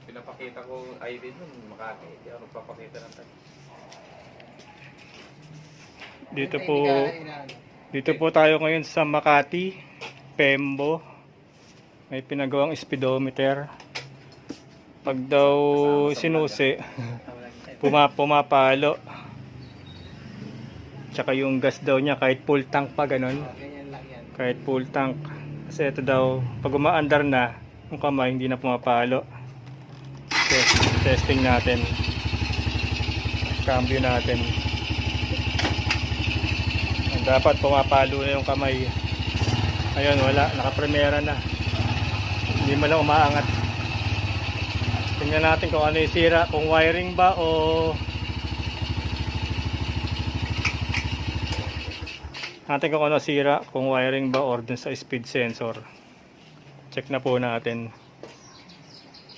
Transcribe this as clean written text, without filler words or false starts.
Pinapakita ko ID nun, Makati. Hindi ako nagpapakita ng tag. Dito po tayo ngayon sa Makati, Pembo. May pinagawang speedometer. Pag daw sinusi, pumapalo. Tsaka yung gas daw niya kahit full tank pa ganun. Kahit full tank. Kasi ito daw, pag umaandar na, yung kamay hindi na pumapalo. Testing natin. Cambio natin. Dapat pumapalo na yung kamay. Ayun, wala, nakapremera na. Hindi mo lang umaangat. Tingnan natin kung ano yung sira, kung wiring ba o natin kung ano sira, kung wiring ba or dun sa speed sensor. Check na po natin.